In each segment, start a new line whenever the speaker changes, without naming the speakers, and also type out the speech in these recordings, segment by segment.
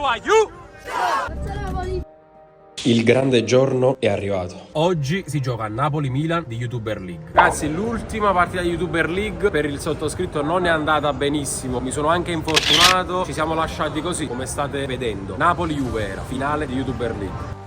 Ewayu! Il grande giorno è arrivato. Oggi si gioca a Napoli-Milan di YouTuber League. Ragazzi, l'ultima partita di YouTuber League per il sottoscritto non è andata benissimo. Mi sono anche infortunato. Ci siamo lasciati così, come state vedendo. Napoli-Juve era finale di YouTuber League.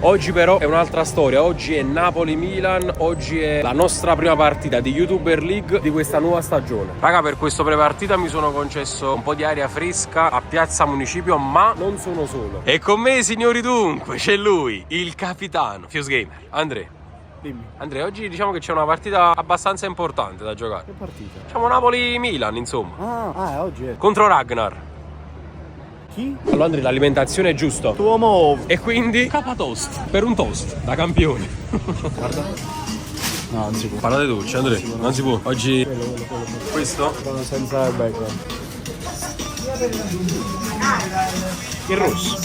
Oggi però è un'altra storia, oggi è Napoli-Milan, oggi è la nostra prima partita di YouTuber League di questa nuova stagione. Raga, per questo pre-partita mi sono concesso un po' di aria fresca a Piazza Municipio, ma non sono solo. E con me, signori, dunque, c'è lui, il capitano, Fuse Gamer, Andrea.
Dimmi.
Andrea, oggi diciamo che c'è una partita abbastanza importante da giocare.
Che partita?
Diciamo Napoli-Milan, insomma.
Oggi è.
Contro Ragnar.
Chi?
Allora Andrea, l'alimentazione è giusto.
Tuo move.
E quindi capatoast per un toast da campione.
Guarda. No, non si può.
Parlate tu, Andrea, non si può. Oggi
Quello.
questo?
Quello senza il background.
Il rosso.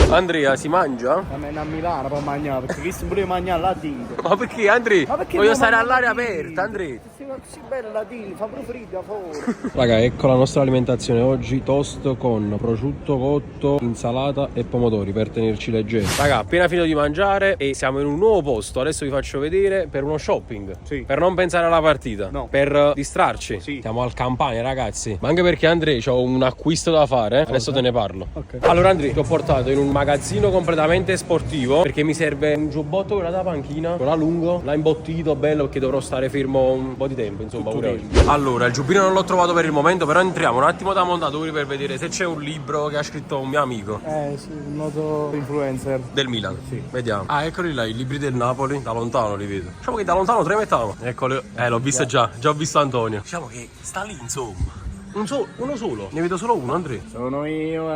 Andrea, si mangia?
A Milano poi mangiare, perché questo pure mangiare latino.
Ma perché Andrea?
Ma perché
Voglio
non
stare
mangia
all'aria
latino?
aperta, Andrea.
Si bella latino, fa pure freddo fuori.
Raga, ecco la nostra alimentazione oggi: toast con prosciutto cotto, insalata e pomodori per tenerci leggeri. Raga, appena finito di mangiare e siamo in un nuovo posto. Adesso vi faccio vedere per uno shopping.
Sì.
Per non pensare alla partita.
No.
Per distrarci.
Sì.
Siamo al Campania, ragazzi. Ma anche perché Andrea, c'ho un acquisto da fare. Adesso te ne parlo.
Ok.
Allora Andrea, ti ho portato in un magazzino completamente sportivo perché mi serve un giubbotto da panchina, con la lungo, l'ha imbottito bello perché dovrò stare fermo un po' di tempo, insomma, pure oggi. Allora, il giubbino non l'ho trovato per il momento, però entriamo un attimo da montatori per vedere se c'è un libro che ha scritto un mio amico
Sì, un noto influencer.
del Milan.
Sì.
Vediamo. Ah, eccoli là, i libri del Napoli, da lontano li vedo. Diciamo che da lontano tre mettiamo. Eccoli. L'ho visto già ho visto Antonio. Diciamo che sta lì, insomma. Uno solo. Ne vedo solo uno, Andrea.
Sono io,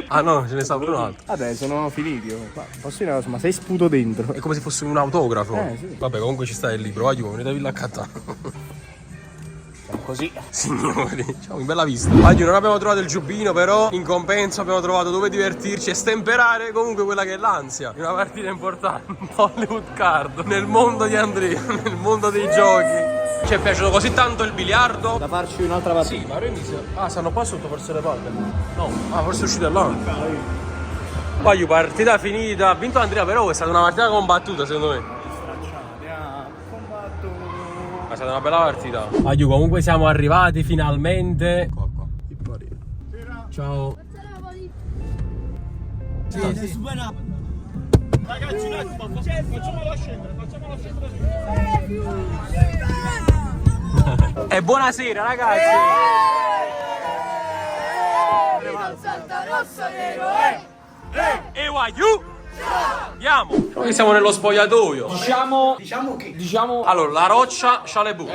Ah no, ce ne sta pure un altro.
Vabbè, sono finiti. Ma posso dire una cosa, ma sei sputo dentro?
È come se fosse un autografo.
Sì.
Vabbè, comunque ci sta il libro. Vai, venite a accattare.
Siamo così.
Signori, diciamo in bella vista. Oggi non abbiamo trovato il giubbino, però in compenso abbiamo trovato dove divertirci e stemperare comunque quella che è l'ansia di una partita importante. Hollywood Card, nel mondo di Andrea, nel mondo dei giochi. Ci è piaciuto così tanto il biliardo.
Da farci un'altra partita?
Sì, ma Renzi. Ah, stanno qua sotto forse le palle. No, forse è uscito là. Poi partita finita. Ha vinto Andrea, però è stata una partita combattuta secondo me. È stata una bella partita. Aiu, comunque siamo arrivati finalmente. Qua. Ciao.
Sì. Ragazzi, un attimo, facciamola scendere.
E buonasera ragazzi.
Santa Rossa Nero,
Ewayu! Andiamo! Noi siamo nello spogliatoio.
Diciamo che.
Allora, la roccia Chalebu.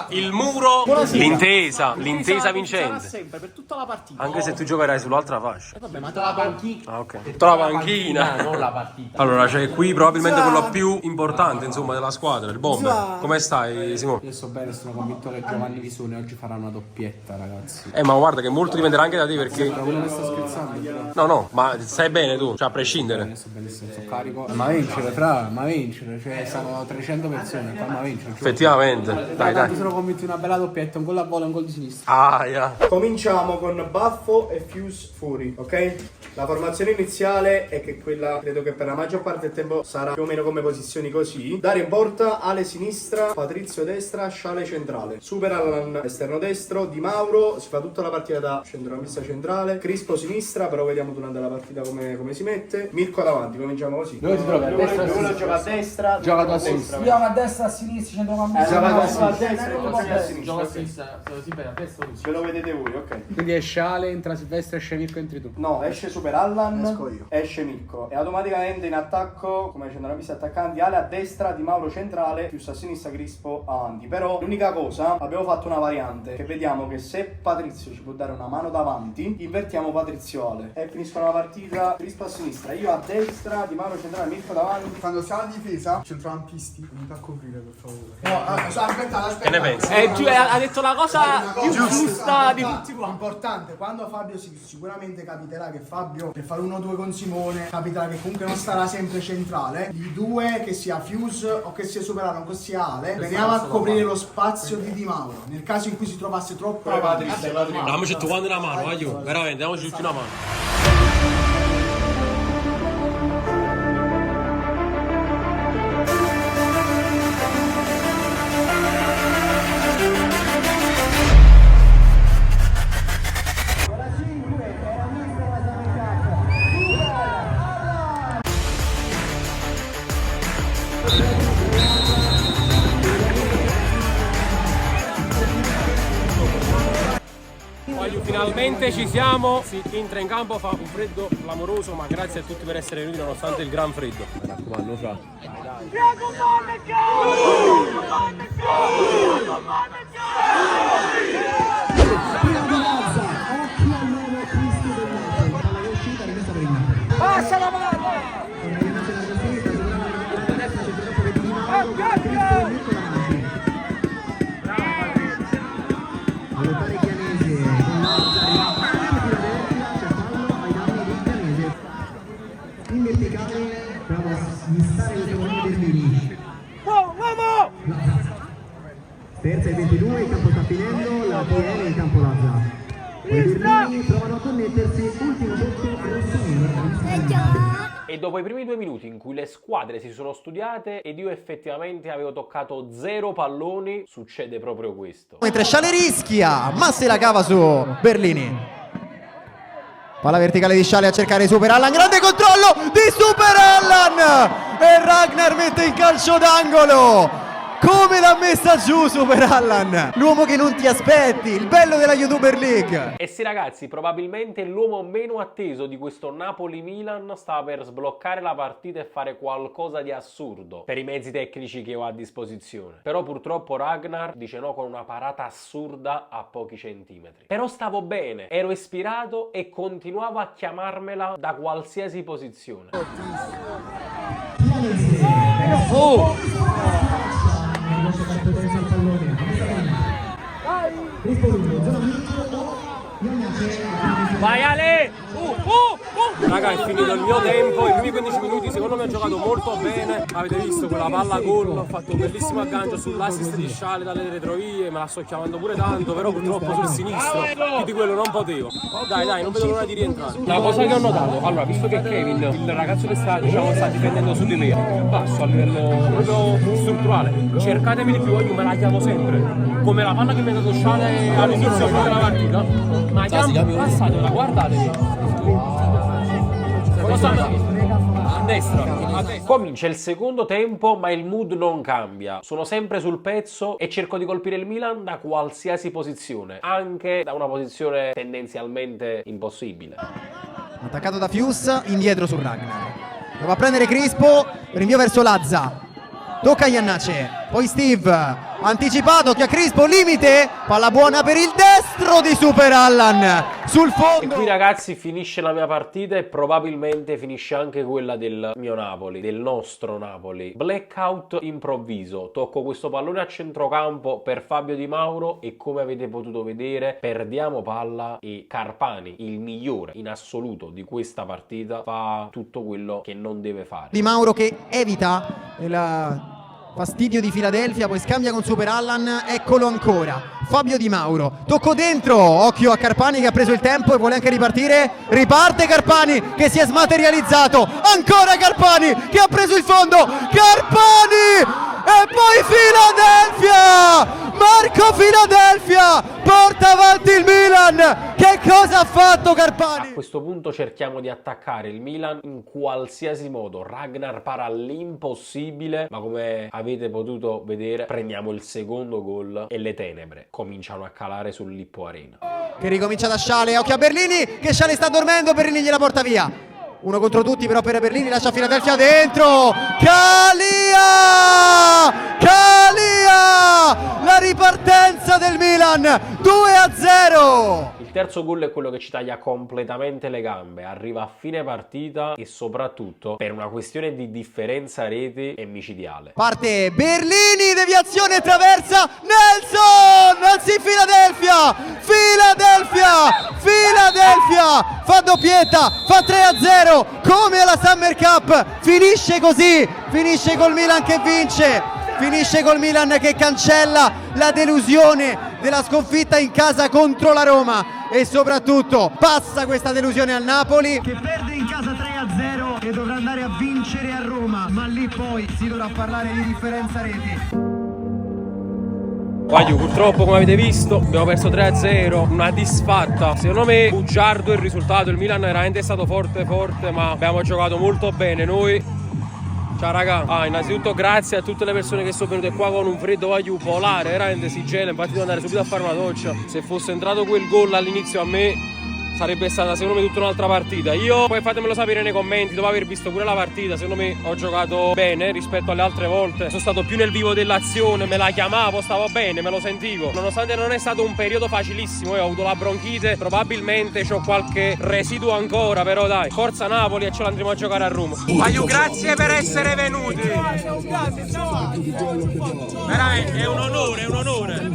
Il muro, l'intesa
Sarà
vincente.
sempre, per tutta la partita.
Anche se tu giocherai sull'altra fascia.
Vabbè, ma te la panchina.
Ah, ok. Tutta la panchina.
Non la partita.
Allora, c'è qui probabilmente quello più importante, insomma, della squadra, il bomber. Come stai, Simone?
Io sto bene, sono convinto che Giovanni Visone oggi farà una doppietta, ragazzi.
Ma guarda che molto dipenderà anche da te perché...
Ma quello che sta scherzando?
No, ma stai bene tu, cioè a prescindere.
Sto benissimo, sto carico. Ma vincere, cioè sono 300 persone, ma vincere.
Effettivamente. Dai.
Sono convinto di una bella doppietta, un gol a vola e un gol di sinistra.
Aia.
Cominciamo con Baffo e Fuse Fury, ok? La formazione iniziale è che quella, credo che per la maggior parte del tempo sarà più o meno come posizioni così. Dario in porta, Ale sinistra, Patrizio destra, Sciale centrale. Super Allan esterno destro, Di Mauro si fa tutta la partita da centrocampista centrale, Crispo sinistra, però vediamo durante la partita come si mette. Mirko davanti, cominciamo così.
Dove ti trovi? A destra o a
Uno
sinistra?
gioca a destra,
Gioca
uno
a sinistra.
Gioca a destra, a sinistra, centrocampista.
Gioca a
destra,
destra, a sinistra.
Gioca a sinistra, sì, bene, a destra lui.
Ve lo vedete voi, ok?
Quindi esce Ale, entra Silvestre, esce Mirko, entri tu.
No, esce Super Allan,
Esco io.
esce Mirko e automaticamente in attacco, come centrocampista attaccanti, Ale a destra, Di Mauro centrale, più a sinistra Crispo avanti. Però l'unica cosa, abbiamo fatto una variante, che vediamo che se Patrizio ci può dare una mano davanti, invertiamo Patrizio Ale e finiscono la partita Crispo a sinistra, io a destra sinistra, Di Mauro centrale, Mirko davanti.
Quando sta la difesa, centrocampisti, venite a coprire per favore.
No, aspetta.
Che ne pensi?
Ha detto la cosa più giusta di tutti quanti.
Importante, quando Fabio sicuramente capiterà che Fabio per fare 1-2 con Simone, capiterà che comunque non starà sempre centrale. I due, che sia Fuse o che sia Superano o che sia Ale, veniamo a coprire lo spazio di Mauro. Nel caso in cui si trovasse troppo avanti.
Diamoci tu quando una mano, aiuto. Veramente, diamoci tutti una mano. Finalmente ci siamo, si entra in campo, fa un freddo clamoroso, ma grazie a tutti per essere venuti nonostante il gran freddo. Mi raccomando, fra.
Passa la mano!
In verticale prova a smistare le seconde Berlini.
Uomo!
Terza e 22, il campo sta finendo, la TN e il campo Lazza. Poi i Berlini provano a connettersi, ultimo punto rosso-nero.
E dopo i primi 2 minuti in cui le squadre si sono studiate ed io effettivamente avevo toccato 0 palloni, succede proprio questo.
Mentre Sciale rischia, ma se la cava su Berlini. Palla verticale di Sciale a cercare Super Allan, grande controllo di Super Allan e Ragnar mette in calcio d'angolo. Come l'ha messa giù Super Allan, l'uomo che non ti aspetti, il bello della YouTuber League.
E sì ragazzi, probabilmente l'uomo meno atteso di questo Napoli-Milan stava per sbloccare la partita e fare qualcosa di assurdo per i mezzi tecnici che ho a disposizione. Però purtroppo Ragnar dice no con una parata assurda a pochi centimetri. Però stavo bene, ero ispirato e continuavo a chiamarmela da qualsiasi posizione. Vai Ale! Raga, è finito il mio tempo, i primi 15 minuti secondo me ho giocato molto bene. Avete visto quella palla gol, ho fatto un bellissimo aggancio sull'assist di Sciale dalle retrovie, me la sto chiamando pure tanto, però purtroppo sul sinistro, più di quello non potevo. Dai, non vedo l'ora di rientrare. La cosa che ho notato, allora, visto che Kevin, il ragazzo che sta difendendo su di me, più basso a livello proprio strutturale, cercatemi di più, io me la chiamo sempre. Come la palla che mi ha dato Sciale all'inizio della partita, ma chiamo, passatela, guardatevi. A destra. Comincia il secondo tempo, ma il mood non cambia. Sono sempre sul pezzo e cerco di colpire il Milan da qualsiasi posizione, anche da una posizione tendenzialmente impossibile.
Attaccato da Fuse, indietro su Ragnar. Prova a prendere Crispo, rinvio verso Lazza. Tocca a Iannace, poi Steve, anticipato, che a Crispo, limite, palla buona per il destro di Super Allan, sul fondo.
E qui ragazzi finisce la mia partita e probabilmente finisce anche quella del mio Napoli, del nostro Napoli. Blackout improvviso, tocco questo pallone a centrocampo per Fabio Di Mauro e come avete potuto vedere perdiamo palla e Carpani, il migliore in assoluto di questa partita, fa tutto quello che non deve fare.
Di Mauro che evita il fastidio di Philadelphia, poi scambia con Super Allan, eccolo ancora, Fabio Di Mauro, tocco dentro, occhio a Carpani che ha preso il tempo e vuole anche ripartire, riparte Carpani che si è smaterializzato, ancora Carpani che ha preso il fondo, Carpani e poi Philadelphia, Marco Philadelphia porta avanti il Milan, che cosa ha fatto Carpani?
A questo punto cerchiamo di attaccare il Milan in qualsiasi modo, Ragnar para l'impossibile, ma come avete potuto vedere prendiamo il secondo gol e le tenebre cominciano a calare sull'Ippo Arena.
Che ricomincia da Sciale, occhio a Berlini, che Sciale sta dormendo, Berlini gliela porta via. Uno contro tutti però per Berlini, lascia Philadelphia dentro, Calia! La ripartenza del Milan, 2-0!
Il terzo gol è quello che ci taglia completamente le gambe, arriva a fine partita e soprattutto per una questione di differenza reti è micidiale.
Parte Berlini, deviazione, traversa, Nelson, sì, Philadelphia, fa doppietta, fa 3-0, come alla Summer Cup, finisce così, finisce col Milan che vince, finisce col Milan che cancella la delusione della sconfitta in casa contro la Roma e soprattutto passa questa delusione al Napoli che perde in casa 3-0 e dovrà andare a vincere a Roma, ma lì poi si dovrà parlare di differenza reti.
Guagliù, purtroppo come avete visto abbiamo perso 3-0, una disfatta. Secondo me bugiardo il risultato, il Milan veramente è stato forte ma abbiamo giocato molto bene noi. Ciao raga, innanzitutto grazie a tutte le persone che sono venute qua con un freddo Guagliù polare, veramente si gela, infatti devo andare subito a fare una doccia. Se fosse entrato quel gol all'inizio a me sarebbe stata secondo me tutta un'altra partita. Io poi fatemelo sapere nei commenti, dopo aver visto pure la partita, secondo me ho giocato bene rispetto alle altre volte. Sono stato più nel vivo dell'azione, me la chiamavo, stavo bene, me lo sentivo. Nonostante non è stato un periodo facilissimo, io ho avuto la bronchite, probabilmente ho qualche residuo ancora, però dai, forza Napoli e ce l'andremo a giocare a Roma. Guagliù, grazie per essere venuti. Veramente, è un onore, è un onore.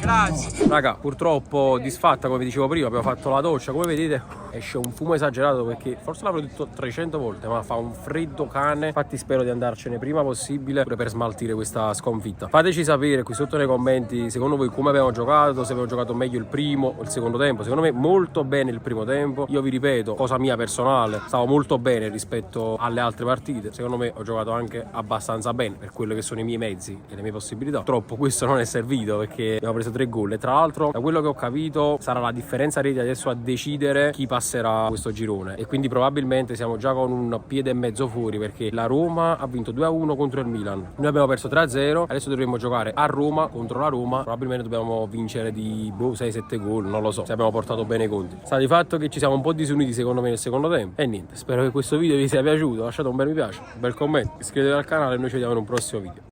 Grazie. Raga, purtroppo disfatta come vi dicevo prima, abbiamo fatto la doccia, come vedete esce un fumo esagerato perché forse l'avrò detto 300 volte, ma fa un freddo cane. Infatti spero di andarcene prima possibile pure per smaltire questa sconfitta. Fateci sapere qui sotto nei commenti secondo voi come abbiamo giocato, se abbiamo giocato meglio il primo o il secondo tempo. Secondo me molto bene il primo tempo. Io vi ripeto, cosa mia personale, stavo molto bene rispetto alle altre partite. Secondo me ho giocato anche abbastanza bene per quello che sono i miei mezzi e le mie possibilità. Purtroppo questo non è servito perché abbiamo preso 3 gol e tra l'altro da quello che ho capito sarà la differenza reti adesso a decidere chi passerà questo girone e quindi probabilmente siamo già con un piede e mezzo fuori perché la Roma ha vinto 2-1 contro il Milan, noi abbiamo perso 3-0, adesso dovremmo giocare a Roma contro la Roma, probabilmente dobbiamo vincere di 6-7 gol, non lo so se abbiamo portato bene i conti. Sta di fatto che ci siamo un po' disuniti secondo me nel secondo tempo e niente, spero che questo video vi sia piaciuto, lasciate un bel mi piace, un bel commento, iscrivetevi al canale e noi ci vediamo in un prossimo video.